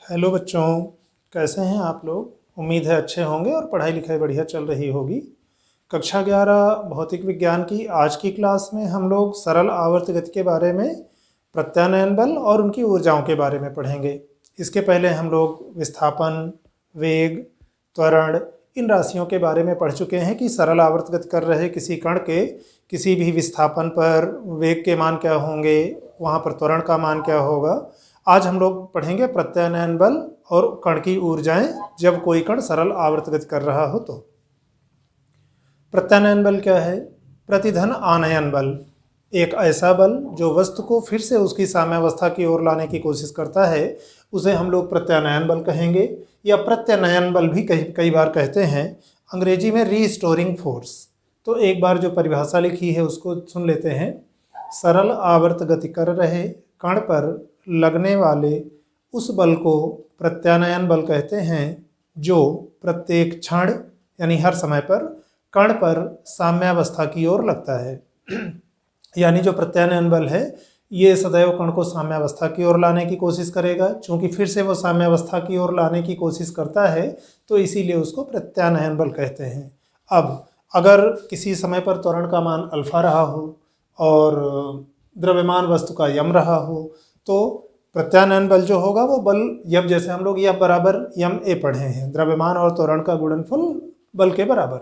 Hello बच्चों, कैसे हैं आप लोग। उम्मीद है अच्छे होंगे और पढ़ाई लिखाई बढ़िया चल रही होगी। कक्षा 11 भौतिक विज्ञान की आज की क्लास में हम लोग सरल आवर्त गति के बारे में, प्रत्यानयन बल और उनकी ऊर्जाओं के बारे में पढ़ेंगे। इसके पहले हम लोग विस्थापन, वेग, त्वरण इन राशियों के बारे में पढ़ चुके हैं कि सरल आवर्त गति कर रहे किसी कण के किसी भी विस्थापन पर वेग के मान क्या होंगे, वहाँ पर त्वरण का मान क्या होगा। आज हम लोग पढ़ेंगे प्रत्यानयन बल और कण की ऊर्जाएं जब कोई कण सरल आवर्त गति कर रहा हो तो। प्रत्यानयन बल क्या है? प्रतिधन आनयन बल एक ऐसा बल जो वस्तु को फिर से उसकी साम्यावस्था की ओर लाने की कोशिश करता है, उसे हम लोग प्रत्यानयन बल कहेंगे या प्रत्यनयन बल भी कई बार कहते हैं। अंग्रेजी में रीस्टोरिंग फोर्स। तो एक बार जो परिभाषा लिखी है उसको सुन लेते हैं। सरल आवर्त गति कर रहे कण पर लगने वाले उस बल को प्रत्यानयन बल कहते हैं जो प्रत्येक क्षण यानी हर समय पर कण पर साम्यावस्था की ओर लगता है। यानी जो प्रत्यानयन बल है ये सदैव कण को साम्यावस्था की ओर लाने की कोशिश करेगा। चूंकि फिर से वो साम्यावस्था की ओर लाने की कोशिश करता है तो इसीलिए उसको प्रत्यानयन बल कहते हैं। अब अगर किसी समय पर त्वरण का मान अल्फा रहा हो और द्रव्यमान वस्तु का यम रहा हो तो प्रत्यानयन बल जो होगा वो बल यम, जैसे हम लोग यम बराबर यम ए पढ़े हैं, द्रव्यमान और त्वरण का गुणनफल बल के बराबर।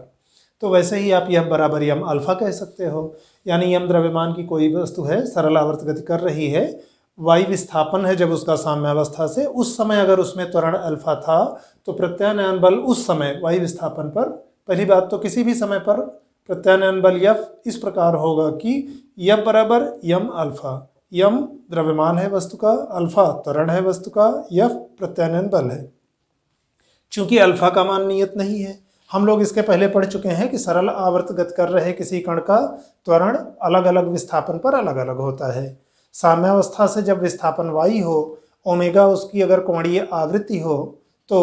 तो वैसे ही आप यम बराबर यम अल्फा कह सकते हो। यानी यम द्रव्यमान की कोई वस्तु है, सरल आवर्त गति कर रही है, वायु विस्थापन है जब उसका साम्यावस्था से, उस समय अगर उसमें त्वरण अल्फा था तो प्रत्यानयन बल उस समय वायु विस्थापन पर, पहली बात तो किसी भी समय पर प्रत्यानयन बल यफ इस प्रकार होगा कि यफ बराबर यम अल्फा। यम द्रव्यमान है वस्तु का, अल्फा त्वरण है वस्तु का, यफ प्रत्यानयन बल है। चूंकि अल्फा का मान नियत नहीं है, हम लोग इसके पहले पढ़ चुके हैं कि सरल आवर्त गति कर रहे किसी कण का त्वरण अलग अलग विस्थापन पर अलग अलग होता है। साम्यावस्था से जब विस्थापन y हो, ओमेगा उसकी अगर कोणीय आवृत्ति हो, तो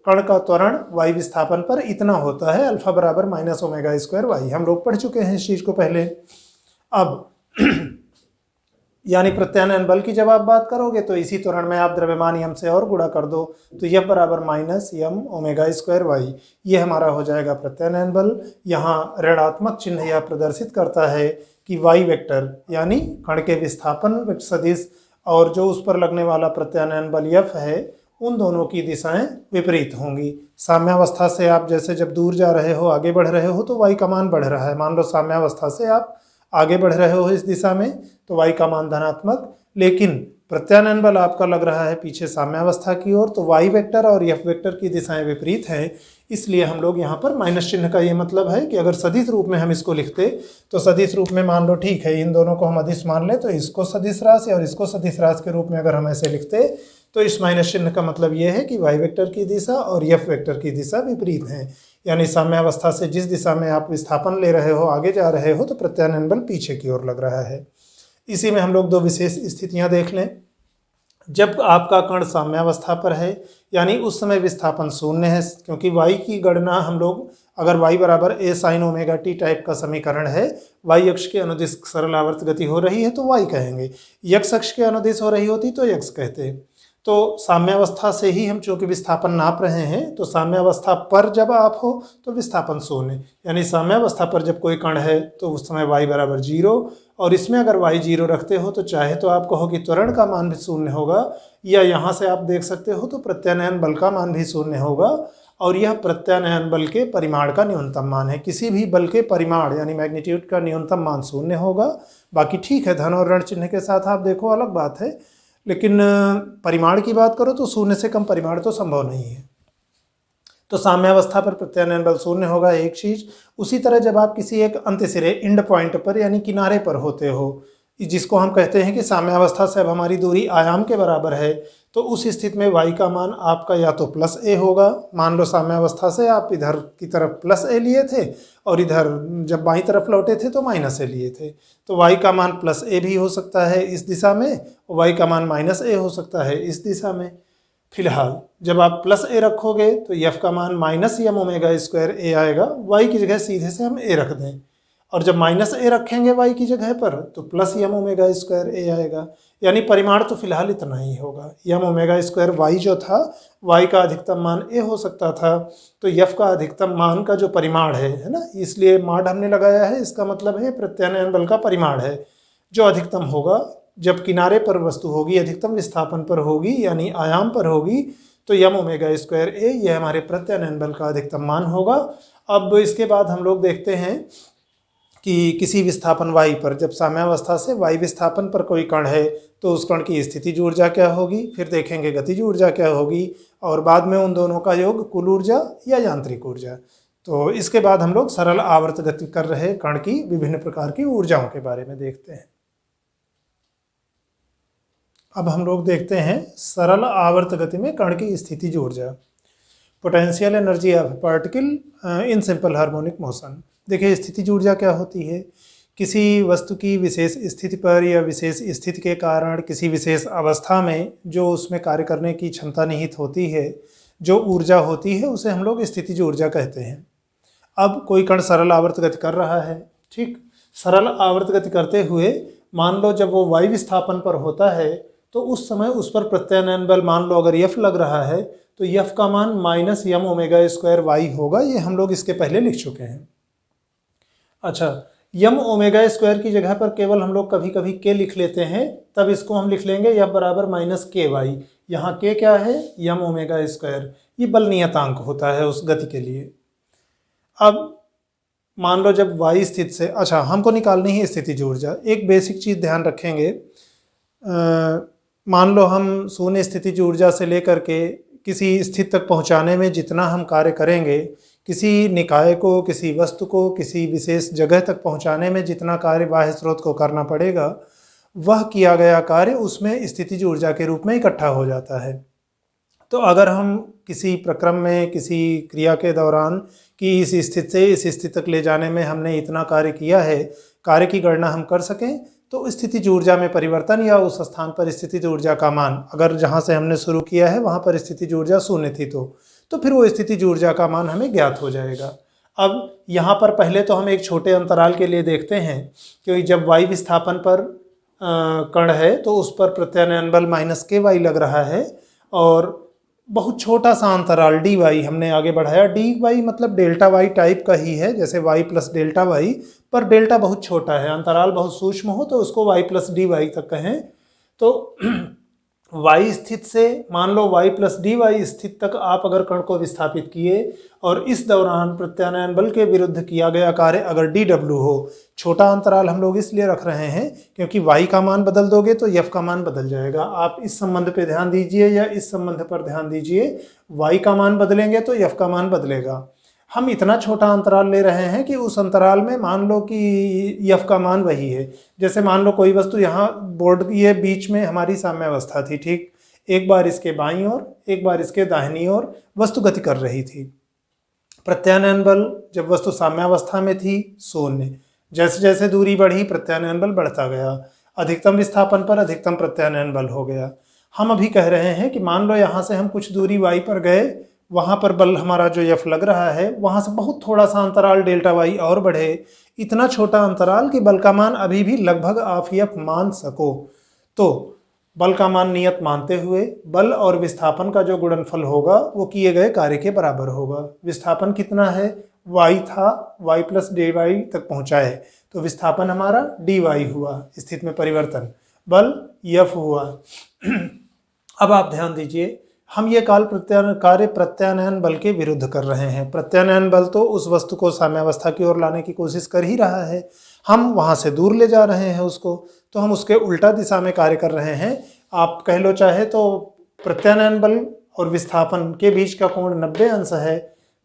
कण का त्वरण y विस्थापन पर इतना होता है, अल्फा बराबर माइनस ओमेगा स्क्वायर y। हम लोग पढ़ चुके हैं इस चीज को पहले। अब यानी प्रत्यानयन बल की जब आप बात करोगे तो इसी त्वरण में आप द्रव्यमान यम से और गुणा कर दो तो यह बराबर minus m omega square Y. ये हमारा हो जाएगा प्रत्यानयन बल। यहाँ ऋणात्मक चिन्ह यह प्रदर्शित करता है कि वाई वेक्टर यानी कण के विस्थापन सदिश और जो उस पर लगने वाला प्रत्यानयन बल यफ है, उन दोनों की दिशाएं विपरीत होंगी। साम्यावस्था से आप जैसे जब दूर जा रहे हो, आगे बढ़ रहे हो तो वाई का मान बढ़ रहा है। मान लो साम्यावस्था से आप आगे बढ़ रहे हो इस दिशा में तो y का मान धनात्मक, लेकिन प्रत्यानयन बल आपका लग रहा है पीछे साम्यावस्था की ओर, तो y वेक्टर और f वेक्टर की दिशाएं विपरीत हैं। इसलिए हम लोग यहाँ पर माइनस चिन्ह का ये मतलब है कि अगर सदिश रूप में हम इसको लिखते तो सदिश रूप में मान लो ठीक है, इन दोनों को हम अदिश मान ले तो इसको सदिश राशि और इसको सदिश राशि के रूप में अगर हम ऐसे लिखते तो इस माइनस चिन्ह का मतलब ये है कि y वेक्टर की दिशा और f वेक्टर की दिशा विपरीत हैं। यानी साम्यावस्था से जिस दिशा में आप विस्थापन ले रहे हो, आगे जा रहे हो, तो प्रत्यानयन बल पीछे की ओर लग रहा है। इसी में हम लोग दो विशेष स्थितियां देख लें। जब आपका कण साम्यावस्था पर है यानी उस समय विस्थापन शून्य है, क्योंकि y की गणना हम लोग अगर y बराबर a sine omega T type का समीकरण है, y अक्ष के अनुदिश सरल आवर्त गति हो रही है तो y कहेंगे, x अक्ष के अनुदिश हो रही होती तो x कहते। तो साम्यावस्था से ही हम चूंकि विस्थापन नाप रहे हैं, तो साम्यावस्था पर जब आप हो तो विस्थापन शून्य, यानी साम्यावस्था पर जब कोई कण है तो उस समय y बराबर 0, और इसमें अगर y 0 रखते हो तो चाहे तो आप कहो कि त्वरण का मान भी शून्य होगा, या यहाँ से आप देख सकते हो तो प्रत्यानयन बल का मान भी शून्य होगा। और यह प्रत्यानयन बल के परिमाण का न्यूनतम मान है। किसी भी बल के परिमाण यानी मैग्नीट्यूड का न्यूनतम मान शून्य होगा। बाकी ठीक है, धन और ऋण चिन्ह के साथ आप देखो अलग बात है, लेकिन परिमाण की बात करो तो शून्य से कम परिमाण तो संभव नहीं है। तो साम्यावस्था पर प्रत्यानयन बल शून्य होगा एक चीज। उसी तरह जब आप किसी एक अंत सिरे इंड पॉइंट पर यानी किनारे पर होते हो, जिसको हम कहते हैं कि साम्यावस्था से अब हमारी दूरी आयाम के बराबर है, तो उस स्थिति में y का मान आपका या तो प्लस a होगा। मान लो साम्यावस्था से आप इधर की तरफ प्लस a लिए थे और इधर जब बाईं तरफ लौटे थे तो माइनस a लिए थे, तो y का मान प्लस a भी हो सकता है इस दिशा में, और y का मान माइनस a हो सकता है इस दिशा में। फिलहाल जब आप प्लस a रखोगे तो f का मान minus m omega square a आएगा, y की जगह सीधे से हम a रख दें, और जब माइनस ए रखेंगे वाई की जगह पर तो प्लस यम ओमेगा स्क्वायर ए आएगा। यानी परिमाण तो फिलहाल इतना ही होगा। यम ओमेगा स्क्वायर वाई जो था, वाई का अधिकतम मान ए हो सकता था, तो यफ का अधिकतम मान का जो परिमाण है ना, इसलिए माड हमने लगाया है, इसका मतलब है प्रत्यानयन बल का परिमाण है जो अधिकतम होगा जब किनारे पर वस्तु होगी, अधिकतम विस्थापन पर होगी यानी आयाम पर होगी, तो यम ओमेगा स्क्वायर ए यह हमारे प्रत्यानयन बल का अधिकतम मान होगा। अब इसके बाद हम लोग देखते हैं कि किसी विस्थापन y पर, जब साम्यावस्था से y विस्थापन पर कोई कण है तो उस कण की स्थितिज ऊर्जा क्या होगी, फिर देखेंगे गतिज ऊर्जा क्या होगी, और बाद में उन दोनों का योग कुल ऊर्जा या यांत्रिक ऊर्जा। तो इसके बाद हम लोग सरल आवर्त गति कर रहे कण की विभिन्न प्रकार की ऊर्जाओं के बारे में देखते हैं। अब हम लोग देखते हैं सरल आवर्त गति में कण की स्थितिज ऊर्जा, potential energy of particle in simple harmonic motion. देखिए स्थितिज ऊर्जा क्या होती है, किसी वस्तु की विशेष स्थिति पर या विशेष स्थिति के कारण किसी विशेष अवस्था में जो उसमें कार्य करने की क्षमता निहित होती है, जो ऊर्जा होती है, उसे हम लोग स्थितिज ऊर्जा कहते हैं। अब कोई कण सरल आवर्त गति कर रहा है, ठीक, सरल आवर्त गति करते हुए मान लो जब वो वायु विस्थापन पर होता है तो उस समय उस पर प्रत्यानयन बल मान लो अगर यफ लग रहा है तो यफ का मान minus m omega square Y होगा। ये हम लोग इसके पहले लिख चुके हैं। अच्छा, यम ओमेगा स्क्वायर की जगह पर केवल हम लोग कभी कभी के लिख लेते हैं, तब इसको हम लिख लेंगे यफ बराबर माइनस के वाई। यहाँ के क्या है, यम ओमेगा स्क्वायर, ये बल नियतांक होता है उस गति के लिए। अब मान लो जब वाई स्थिति से, अच्छा हमको निकालनी है स्थितिज ऊर्जा। एक बेसिक चीज़ ध्यान रखेंगे, मान लो हम शून्य स्थितिज ऊर्जा से लेकर के किसी स्थिति तक पहुंचाने में जितना हम कार्य करेंगे, किसी निकाय को, किसी वस्तु को किसी विशेष जगह तक पहुंचाने में जितना कार्य बाह्य स्रोत को करना पड़ेगा, वह किया गया कार्य उसमें स्थितिज ऊर्जा के रूप में इकट्ठा हो जाता है। तो अगर हम किसी प्रक्रम में, किसी क्रिया के दौरान कि इस स्थिति से इस स्थिति तक ले जाने में हमने इतना कार्य किया है, कार्य की गणना हम कर सकें, तो स्थितिज ऊर्जा में परिवर्तन या उस स्थान पर स्थितिज ऊर्जा का मान, अगर जहाँ से हमने शुरू किया है वहाँ पर स्थितिज ऊर्जा शून्य थी तो फिर वो स्थितिज ऊर्जा का मान हमें ज्ञात हो जाएगा। अब यहाँ पर पहले तो हम एक छोटे अंतराल के लिए देखते हैं, क्योंकि जब वायु विस्थापन पर कण है तो उस पर प्रत्यानयन बल माइनस के वाई लग रहा है, और बहुत छोटा सा अंतराल डी वाई हमने आगे बढ़ाया। डी वाई मतलब डेल्टा वाई टाइप का ही है, जैसे वाई प्लस डेल्टा वाई, पर डेल्टा बहुत छोटा है, अंतराल बहुत सूक्ष्म हो तो उसको वाई प्लस डी वाई तक कहें। तो वाई स्थित से मान लो वाई प्लस डी वाई स्थित तक आप अगर कण को विस्थापित किए और इस दौरान प्रत्यानयन बल के विरुद्ध किया गया कार्य अगर डी डब्ल्यू हो, छोटा अंतराल हम लोग इसलिए रख रहे हैं क्योंकि वाई का मान बदल दोगे तो यफ का मान बदल जाएगा। आप इस संबंध पे ध्यान दीजिए या इस संबंध पर ध्यान दीजिए, वाई का मान बदलेंगे तो यफ का मान बदलेगा। हम इतना छोटा अंतराल ले रहे हैं कि उस अंतराल में मान लो कि यफ का मान वही है। जैसे मान लो कोई वस्तु यहाँ बोर्ड ये बीच में हमारी साम्यावस्था थी, ठीक, एक बार इसके बाईं ओर एक बार इसके दाहिनी ओर वस्तु गति कर रही थी। प्रत्यानयन बल जब वस्तु साम्यावस्था में थी शून्य, जैसे जैसे दूरी बढ़ी प्रत्यानयन बल बढ़ता गया, अधिकतम विस्थापन पर अधिकतम प्रत्यानयन बल हो गया। हम अभी कह रहे हैं कि मान लो यहाँ से हम कुछ दूरी वाई पर गए, वहाँ पर बल हमारा जो यफ लग रहा है वहाँ से बहुत थोड़ा सा अंतराल डेल्टा वाई और बढ़े, इतना छोटा अंतराल कि बल का मान अभी भी लगभग आप यफ मान सको। तो बल का मान नियत मानते हुए बल और विस्थापन का जो गुणनफल होगा वो किए गए कार्य के बराबर होगा। विस्थापन कितना है, वाई था, वाई प्लस डी वाई तक पहुँचाए तो विस्थापन हमारा डी वाई हुआ, स्थिति में परिवर्तन, बल यफ हुआ। अब आप ध्यान दीजिए, हम ये कार्य प्रत्यानयन बल के विरुद्ध कर रहे हैं। प्रत्यानयन बल तो उस वस्तु को साम्यावस्था की ओर लाने की कोशिश कर ही रहा है, हम वहाँ से दूर ले जा रहे हैं उसको, तो हम उसके उल्टा दिशा में कार्य कर रहे हैं। आप कह लो चाहे तो प्रत्यानयन बल और विस्थापन के बीच का कोण 90 अंश है,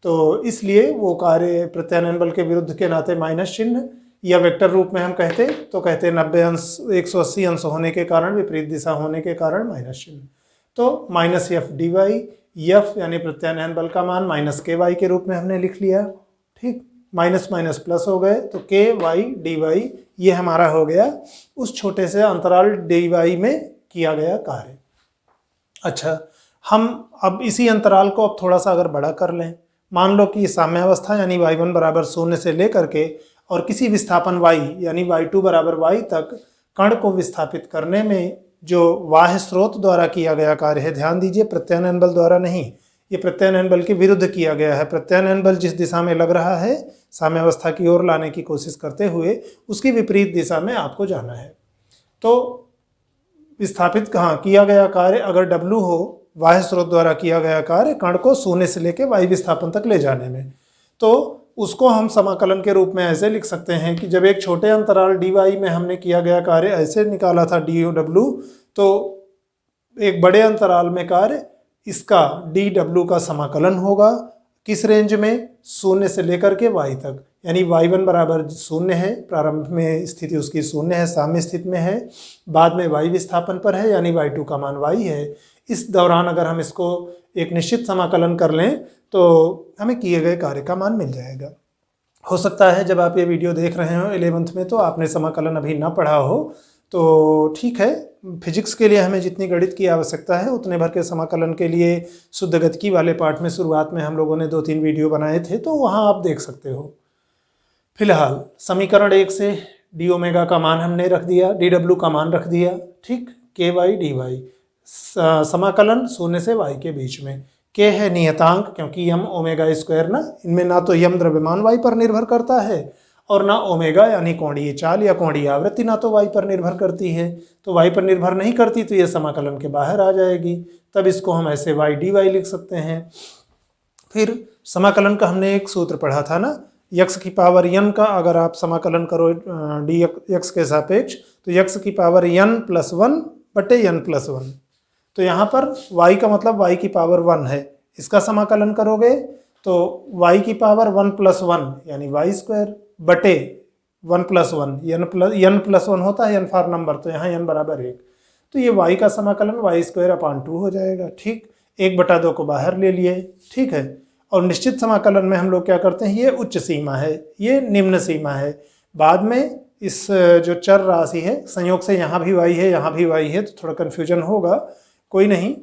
तो इसलिए वो कार्य प्रत्यानयन बल के विरुद्ध के नाते माइनस चिन्ह, या वेक्टर रूप में हम कहते तो कहते 90 अंश 180 अंश होने के कारण, विपरीत दिशा होने के कारण माइनस चिन्ह। तो minus F D Y, F यानी प्रत्यानयन बल का मान माइनस के वाई के रूप में हमने लिख लिया, ठीक, माइनस माइनस प्लस हो गए तो के वाई डी वाई, ये हमारा हो गया उस छोटे से अंतराल डी वाई में किया गया कार्य। अच्छा, हम अब इसी अंतराल को अब थोड़ा सा अगर बड़ा कर लें, मान लो कि साम्यावस्था यानी y1 बराबर 0 से लेकर के और किसी विस्थापन y यानी y2 बराबर y तक कण को विस्थापित करने में जो बाह्य स्रोत द्वारा किया गया कार्य है, ध्यान दीजिए प्रत्यानयन बल द्वारा नहीं, ये प्रत्यानयन बल के विरुद्ध किया गया है। प्रत्यानयन बल जिस दिशा में लग रहा है साम्यावस्था की ओर लाने की कोशिश करते हुए, उसकी विपरीत दिशा में आपको जाना है। तो विस्थापित कहाँ किया गया कार्य अगर W हो, बाह्य स्रोत द्वारा किया गया कार्य कण को शून्य से लेकर y विस्थापन तक ले जाने में, तो उसको हम समाकलन के रूप में ऐसे लिख सकते हैं कि जब एक छोटे अंतराल dy में हमने किया गया कार्य ऐसे निकाला था dw, तो एक बड़े अंतराल में कार्य इसका dw का समाकलन होगा किस रेंज में, शून्य से लेकर के y तक, यानी y1 बराबर शून्य है, प्रारंभ में स्थिति उसकी शून्य है, साम्य स्थिति में है, बाद में y विस्थापन पर है यानी y2 का मान y है। इस दौरान अगर हम इसको एक निश्चित समाकलन कर लें तो हमें किए गए कार्य का मान मिल जाएगा। हो सकता है जब आप ये वीडियो देख रहे हो 11th में तो आपने समाकलन अभी ना पढ़ा हो, तो ठीक है, फिजिक्स के लिए हमें जितनी गणित की आवश्यकता है उतने भर के समाकलन के लिए शुद्ध गतिकी वाले पाठ में शुरुआत में हम लोगों ने 2-3 वीडियो बनाए थे, तो वहाँ आप देख सकते हो। फिलहाल समीकरण 1 से डी ओमेगा का मान हमने रख दिया, dw का मान रख दिया, ठीक, ky dy, समाकलन शून्य से y के बीच में, k है नियतांक क्योंकि यम ओमेगा स्क्वायर ना, इनमें ना तो यम द्रव्यमान y पर निर्भर करता है और ना ओमेगा यानी कोणीय चाल या कोणीय आवृत्ति ना तो y पर निर्भर करती है। तो y पर निर्भर नहीं करती तो ये समाकलन के बाहर आ जाएगी, तब इसको हम ऐसे y dy लिख सकते हैं। फिर समाकलन का हमने एक सूत्र पढ़ा था ना, x की पावर n का अगर आप समाकलन करो dx के सापेक्ष तो x की पावर n+1 बटे n+1, तो यहाँ पर y का मतलब y की पावर 1 है, इसका समाकलन करोगे तो y की पावर 1+1 यानी y स्क्वायर बटे 1+1, n+1 होता है n फॉर नंबर, तो यहाँ n बराबर 1, तो ये y का समाकलन y²/2 हो जाएगा। ठीक, 1/2 को बाहर ले लिए, ठीक है। और निश्चित समाकलन में हम लोग क्या करते हैं, ये उच्च सीमा है, ये निम्न सीमा है, बाद में इस जो चर राशि है संयोग से यहाँ भी y है यहाँ भी y है तो थोड़ा कन्फ्यूजन होगा, कोई नहीं,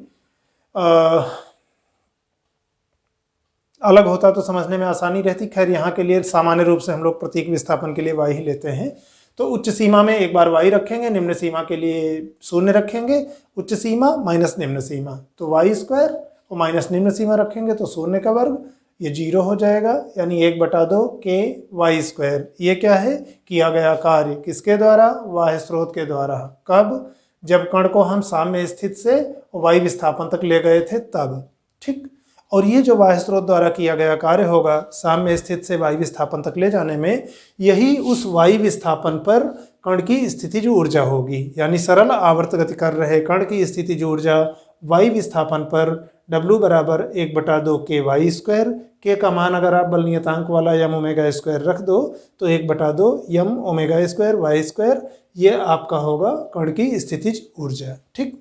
अलग होता तो समझने में आसानी रहती। खैर यहाँ के लिए सामान्य रूप से हम लोग प्रतीक विस्थापन के लिए y ही लेते हैं। तो उच्च सीमा में एक बार y रखेंगे, निम्न सीमा के लिए शून्य रखेंगे, उच्च सीमा माइनस निम्न सीमा तो y² और माइनस निम्न सीमा रखेंगे तो शून्य का वर्ग, ये 0 हो जाएगा, यानी 1/2 ky²। ये क्या है, किया गया कार्य किसके द्वारा, बाह्य स्रोत के द्वारा, कब, जब कण को हम साम्य स्थिति से y विस्थापन तक ले गए थे तब, ठीक। और ये जो बाह्य स्रोत द्वारा किया गया कार्य होगा साम्य स्थिति से y विस्थापन तक ले जाने में, यही उस y विस्थापन पर कण की स्थितिज ऊर्जा होगी, यानी सरल आवर्त गति कर रहे कण की स्थितिज ऊर्जा y विस्थापन पर W बराबर 1/2 ky², k का मान अगर आप बल नियतांक वाला यम ओमेगा स्क्वायर रख दो तो 1/2 यम ओमेगा स्क्वायर y², ये आपका होगा कण की स्थितिज ऊर्जा, ठीक।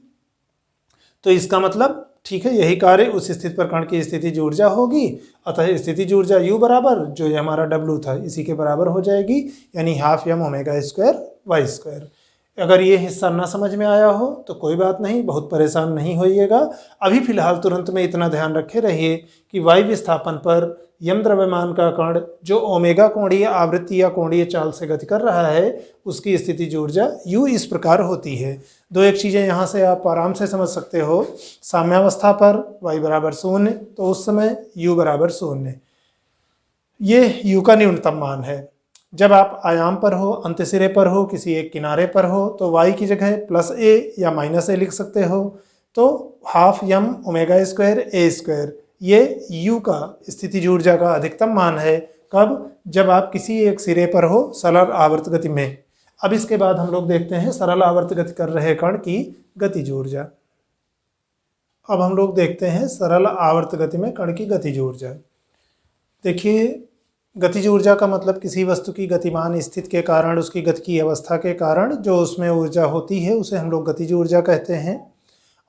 तो इसका मतलब ठीक है, यही कार्य उस स्थिति पर कण की स्थितिज ऊर्जा होगी, अतः स्थितिज ऊर्जा U बराबर जो ये हमारा W था इसी के बराबर हो जाएगी, यानी ½ यम ओमेगा स्क्वायर y²। अगर ये हिस्सा ना समझ में आया हो तो कोई बात नहीं, बहुत परेशान नहीं होइएगा। अभी फिलहाल तुरंत में इतना ध्यान रखे रहिए कि y विस्थापन पर यम द्रव्यमान का कण जो ओमेगा कोणीय आवृत्ति या कोणीय चाल से गति कर रहा है उसकी स्थितिज ऊर्जा U इस प्रकार होती है। दो एक चीज़ें यहाँ से आप आराम से समझ सकते हो, साम्यावस्था पर y बराबर 0 तो उस समय U बराबर 0, ये U का न्यूनतम मान है। जब आप आयाम पर हो, अंत सिरे पर हो, किसी एक किनारे पर हो तो y की जगह +a या -a लिख सकते हो, तो ½ यम ओमेगा स्क्वायर a², ये U का स्थितिज ऊर्जा का अधिकतम मान है, कब, जब आप किसी एक सिरे पर हो सरल आवर्त गति में। अब इसके बाद हम लोग देखते हैं सरल आवर्त गति कर रहे कण की गतिज ऊर्जा। अब हम लोग देखते हैं सरल आवर्त गति में कण की गतिज ऊर्जा। देखिए, गतिज ऊर्जा का मतलब किसी वस्तु की गतिमान स्थिति के कारण, उसकी गति की अवस्था के कारण जो उसमें ऊर्जा होती है उसे हम लोग गतिज ऊर्जा कहते हैं।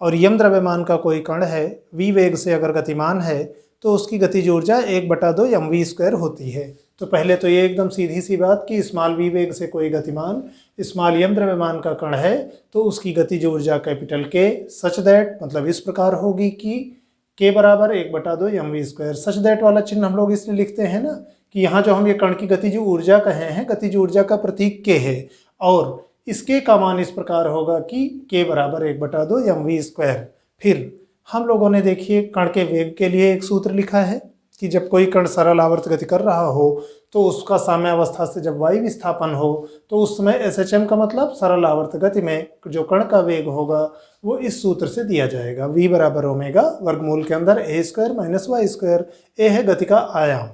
और यम द्रव्यमान का कोई कण है, v वेग से अगर गतिमान है तो उसकी गतिज ऊर्जा 1/2 mv² होती है। तो पहले तो ये एकदम सीधी सी बात कि स्मॉल v वेग से कोई गतिमान स्मॉल यम द्रव्यमान का कण है तो उसकी गतिज ऊर्जा कैपिटल K, सच दैट मतलब इस प्रकार होगी कि के बराबर 1/2 mv²। सच दैट वाला चिन्ह हम लोग इसलिए लिखते हैं ना कि यहाँ जो हम ये कण की गतिज ऊर्जा कहे हैं, गतिज ऊर्जा का प्रतीक के है और इसके का मान इस प्रकार होगा कि के बराबर 1/2 mv²। फिर हम लोगों ने देखिए कण के वेग के लिए एक सूत्र लिखा है कि जब कोई कण सरल आवर्त गति कर रहा हो तो उसका साम्यावस्था से जब y विस्थापन हो तो उस समय SHM का मतलब सरल आवर्त गति में जो कण का वेग होगा वो इस सूत्र से दिया जाएगा, v बराबर ओमेगा वर्गमूल के अंदर a² - y²। a है गति का आयाम।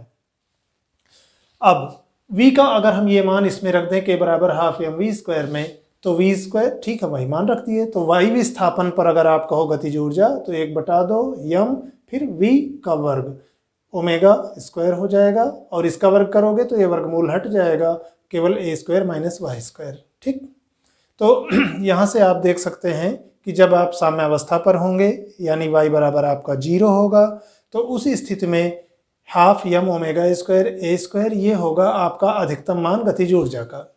अब v का अगर हम ये मान इसमें रख दें के बराबर ½ mv² में तो v², ठीक है वही मान रख दिए, तो y विस्थापन पर अगर आप कहो गतिज ऊर्जा तो 1/2 m फिर v का वर्ग ओमेगा² हो जाएगा और इसका वर्ग करोगे तो ये वर्गमूल हट जाएगा, केवल a² - y²। ठीक, तो यहाँ से आप देख सकते हैं कि जब आप साम्यावस्था पर होंगे यानी y बराबर आपका 0 होगा तो उस स्थिति में ½ m ओमेगा² a² ये होगा आपका अधिकतम मान गतिज ऊर्जा का।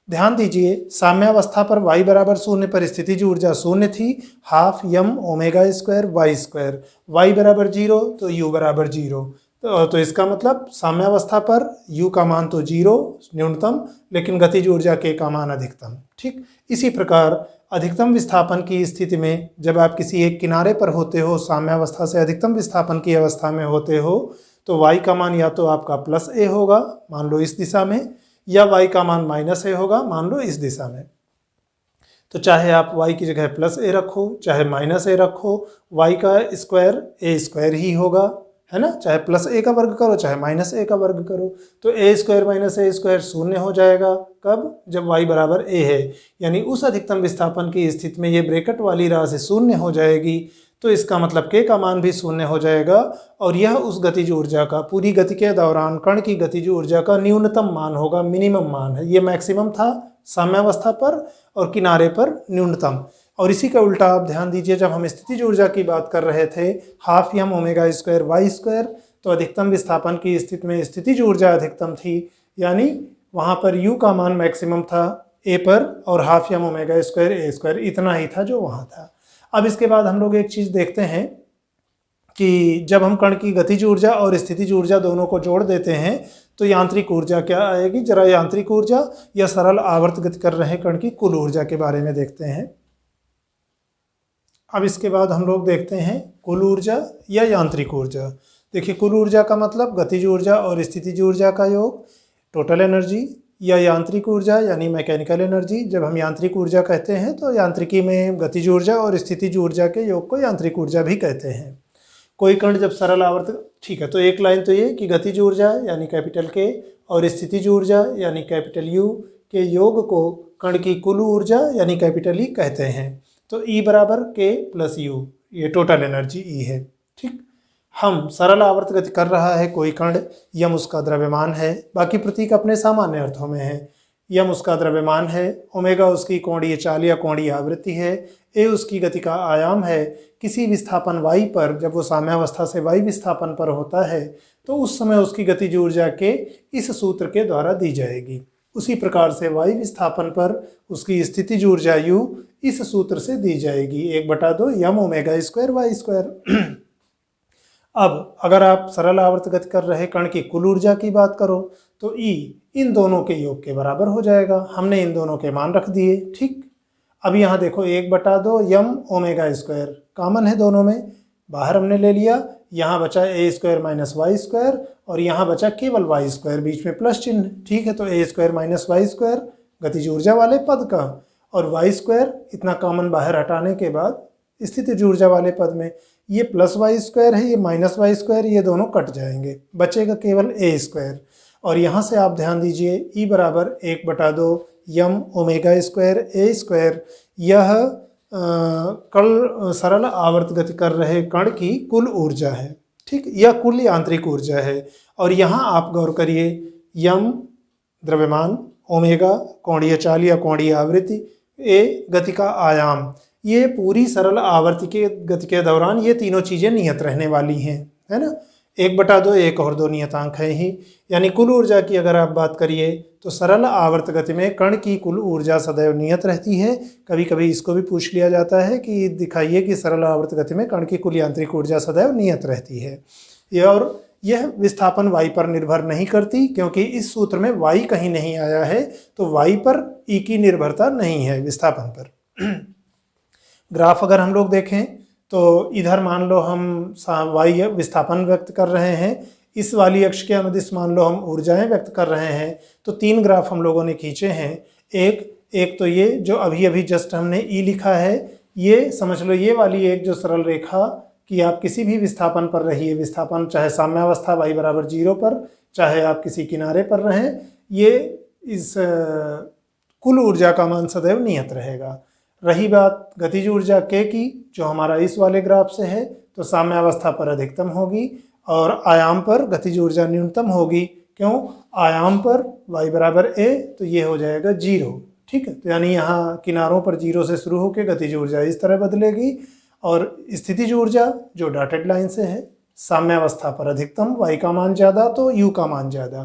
ध्यान दीजिए साम्यावस्था पर y बराबर 0 पर स्थितिज ऊर्जा 0 थी, ½ m ओमेगा² y²। y बराबर 0 तो u बराबर 0, तो इसका मतलब साम्यावस्था पर u का मान तो 0 न्यूनतम, लेकिन गतिज ऊर्जा k का मान अधिकतम। ठीक, इसी प्रकार अधिकतम विस्थापन की स्थिति में जब आप किसी एक किनारे पर होते हो, साम्यावस्था से अधिकतम विस्थापन की अवस्था में होते हो, तो y का मान या तो आपका +a होगा मान लो इस दिशा में, या y का मान -a होगा मान लो इस दिशा में। तो चाहे आप y की जगह +a रखो चाहे -a रखो, y का स्क्वायर a² ही होगा, है ना, चाहे +a का वर्ग करो चाहे -a का वर्ग करो, तो a² - a² 0 हो जाएगा। कब? जब y बराबर a है, यानी उस अधिकतम विस्थापन की स्थिति में ये ब्रैकेट वाली राशि 0 हो जाएगी, तो इसका मतलब k का मान भी 0 हो जाएगा और यह उस गतिज ऊर्जा का पूरी गति के दौरान कण की गतिज ऊर्जा का न्यूनतम मान होगा, मिनिमम मान है। ये मैक्सिमम था साम्यावस्था पर और किनारे पर न्यूनतम। और इसी का उल्टा आप ध्यान दीजिए, जब हम स्थितिज ऊर्जा की बात कर रहे थे ½ m ओमेगा² y², तो अधिकतम विस्थापन की स्थिति में स्थितिज ऊर्जा अधिकतम थी, यानी वहाँ पर u का मान मैक्सिमम था a पर और ½ m ओमेगा² a² इतना ही था जो वहाँ था। अब इसके बाद हम लोग एक चीज़ देखते हैं कि जब हम कण की गतिज ऊर्जा और स्थितिज ऊर्जा दोनों को जोड़ देते हैं तो यांत्रिक ऊर्जा क्या आएगी। जरा यांत्रिक ऊर्जा या सरल आवर्त गति कर रहे कण की कुल ऊर्जा के बारे में देखते हैं। अब इसके बाद हम लोग देखते हैं कुल ऊर्जा या यांत्रिक ऊर्जा। देखिए कुल ऊर्जा का मतलब गतिज ऊर्जा और स्थितिज ऊर्जा का योग, टोटल एनर्जी, या यांत्रिक ऊर्जा यानी मैकेनिकल एनर्जी। जब हम यांत्रिक ऊर्जा कहते हैं तो यांत्रिकी में गतिज ऊर्जा और स्थितिज ऊर्जा के योग को यांत्रिक ऊर्जा भी कहते हैं। कोई कण जब सरल आवर्त, ठीक है, तो एक लाइन तो ये कि गतिज ऊर्जा यानी कैपिटल के और स्थितिज ऊर्जा यानी कैपिटल यू के योग को कण की कुल ऊर्जा यानी कैपिटल ई कहते हैं। तो ई बराबर के प्लस यू, ये टोटल एनर्जी ई है। ठीक, हम सरल आवर्त गति कर रहा है कोई कण, यम उसका द्रव्यमान है, बाकी प्रतीक अपने सामान्य अर्थों में है। यम उसका द्रव्यमान है, ओमेगा उसकी कोणीय चाल या कोणीय आवृत्ति है, ए उसकी गति का आयाम है। किसी विस्थापन y पर जब वो साम्यावस्था से y विस्थापन पर होता है तो उस समय उसकी गतिज ऊर्जा के इस सूत्र के द्वारा दी जाएगी। उसी प्रकार से y विस्थापन पर उसकी स्थितिज ऊर्जा u इस सूत्र से दी जाएगी, 1/2 m ओमेगा² y²। अब अगर आप सरल आवर्त गति कर रहे कण की कुल ऊर्जा की बात करो तो E इन दोनों के योग के बराबर हो जाएगा। हमने इन दोनों के मान रख दिए। ठीक, अब यहाँ देखो 1/2 m ओमेगा² कॉमन है दोनों में, बाहर हमने ले लिया, यहाँ बचा a² - y² और यहाँ बचा केवल y², बीच में प्लस चिन्ह। ठीक है, तो a² - y² गतिज ऊर्जा वाले पद का और y² इतना कॉमन बाहर हटाने के बाद स्थितिज ऊर्जा वाले पद में ये +y² है, ये -y², ये दोनों कट जाएंगे, बचेगा केवल a²। और यहाँ से आप ध्यान दीजिए E बराबर 1/2 m ओमेगा² a², यह कल सरल आवर्त गति कर रहे कण की कुल ऊर्जा है। ठीक, यह कुल यांत्रिक ऊर्जा है। और यहाँ आप गौर करिए, यम द्रव्यमान, ओमेगा कोणीय चाल या कोणीय आवृत्ति, ए गति का आयाम, ये पूरी सरल आवर्त के गति के दौरान ये तीनों चीज़ें नियत रहने वाली हैं, है ना। 1/2 1 और 2 नियतांक है ही। यानी कुल ऊर्जा की अगर आप बात करिए तो सरल आवर्त गति में कण की कुल ऊर्जा सदैव नियत रहती है। कभी कभी इसको भी पूछ लिया जाता है कि दिखाइए कि सरल आवर्त गति में कण की कुल यांत्रिक ऊर्जा सदैव नियत रहती है। यह विस्थापन y पर निर्भर नहीं करती, क्योंकि इस सूत्र में y कहीं नहीं आया है, तो y पर E की निर्भरता नहीं है विस्थापन पर। ग्राफ अगर हम लोग देखें तो इधर मान लो हम y विस्थापन व्यक्त कर रहे हैं, इस वाली अक्ष के अनुदिश मान लो हम ऊर्जाएं व्यक्त कर रहे हैं। तो 3 ग्राफ हम लोगों ने खींचे हैं। एक तो ये जो अभी अभी जस्ट हमने E लिखा है, ये समझ लो ये वाली एक जो सरल रेखा कि आप किसी भी विस्थापन पर रहिए, विस्थापन चाहे साम्यावस्था y बराबर 0 पर, चाहे आप किसी किनारे पर रहें, ये इस कुल ऊर्जा का मान सदैव नियत रहेगा। रही बात गतिज ऊर्जा k की, जो हमारा इस वाले ग्राफ से है, तो साम्यावस्था पर अधिकतम होगी और आयाम पर गतिज ऊर्जा न्यूनतम होगी। क्यों? आयाम पर y बराबर a, तो ये हो जाएगा 0। ठीक है, तो यानी यहाँ किनारों पर 0 से शुरू होकर गतिज ऊर्जा इस तरह बदलेगी और स्थितिज ऊर्जा जो डॉटेड लाइन से है, साम्यावस्था पर अधिकतम y का मान ज़्यादा तो u का मान ज़्यादा,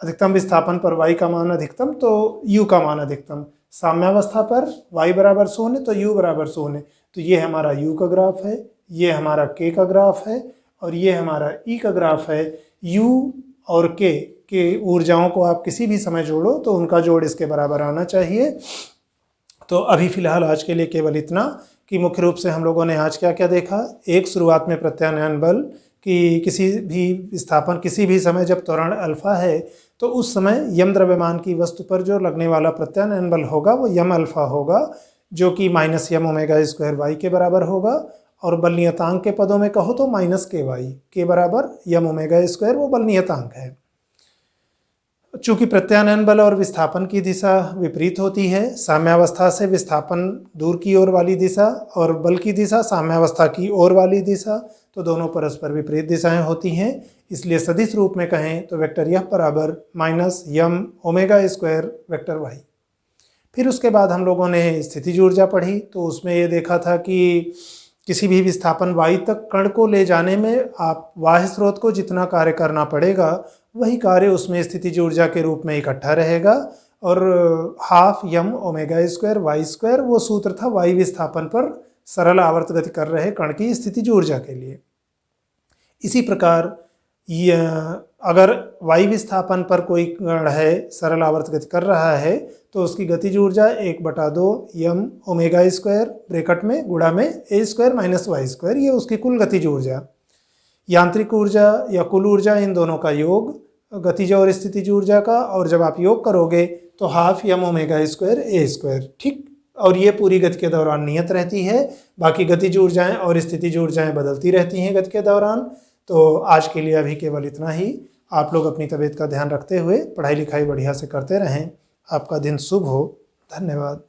अधिकतम विस्थापन पर y का मान अधिकतम तो u का मान अधिकतम, साम्यावस्था पर y बराबर 0 तो u बराबर 0। तो ये हमारा u का ग्राफ है, ये हमारा k का ग्राफ है और ये हमारा E का ग्राफ है। u और k के ऊर्जाओं को आप किसी भी समय जोड़ो तो उनका जोड़ इसके बराबर आना चाहिए। तो अभी फिलहाल आज के लिए केवल इतना कि मुख्य रूप से हम लोगों ने आज क्या क्या देखा। एक, शुरुआत में प्रत्यानयन बल कि किसी भी विस्थापन किसी भी समय जब त्वरण अल्फा है तो उस समय यम द्रव्यमान की वस्तु पर जो लगने वाला प्रत्यानयन बल होगा वो यम अल्फा होगा, जो कि -m ओमेगा स्क्वायर y के बराबर होगा। और बल नियतांक के पदों में कहो तो -ky, के बराबर यम ओमेगा स्क्वायर वो बल नियतांक है। चूंकि प्रत्यानयन बल और विस्थापन की दिशा विपरीत होती है, साम्यावस्था से विस्थापन दूर की ओर वाली दिशा और बल की दिशा साम्यावस्था की ओर वाली दिशा, तो दोनों परस्पर विपरीत दिशाएं होती हैं। इसलिए सदिश रूप में कहें तो वेक्टर यह बराबर -m omega square vector y। फिर उसके बाद हम लोगों ने स्थितिज ऊर्जा पढ़ी, तो उसमें ये देखा था कि किसी भी विस्थापन y तक कण को ले जाने में आप बाह्य स्रोत को जितना कार्य करना पड़ेगा वही कार्य उसमें स्थितिज ऊर्जा के रूप में इकट्ठा रहेगा। और ½ m omega square y square वो सूत्र था y विस्थापन पर सरल आवर्त गति कर रहे कण की स्थितिज ऊर्जा के लिए। इसी प्रकार अगर y विस्थापन पर कोई कण है सरल आवर्त गति कर रहा है तो उसकी गतिज ऊर्जा 1/2 m ओमेगा स्क्वायर ब्रैकेट में गुणा में a square minus y square, ये उसकी कुल गतिज ऊर्जा। यांत्रिक ऊर्जा या कुल ऊर्जा इन दोनों का योग गतिज और स्थितिज ऊर्जा का, और जब आप योग करोगे तो ½ m omega square a square. ठीक, और ये पूरी गति के दौरान नियत रहती है। बाकी गतिज ऊर्जाएं और स्थितिज ऊर्जाएं बदलती रहती हैं गति के दौरान। तो आज के लिए अभी केवल इतना ही। आप लोग अपनी तबीयत का ध्यान रखते हुए पढ़ाई लिखाई बढ़िया से करते रहें। आपका दिन शुभ हो। धन्यवाद।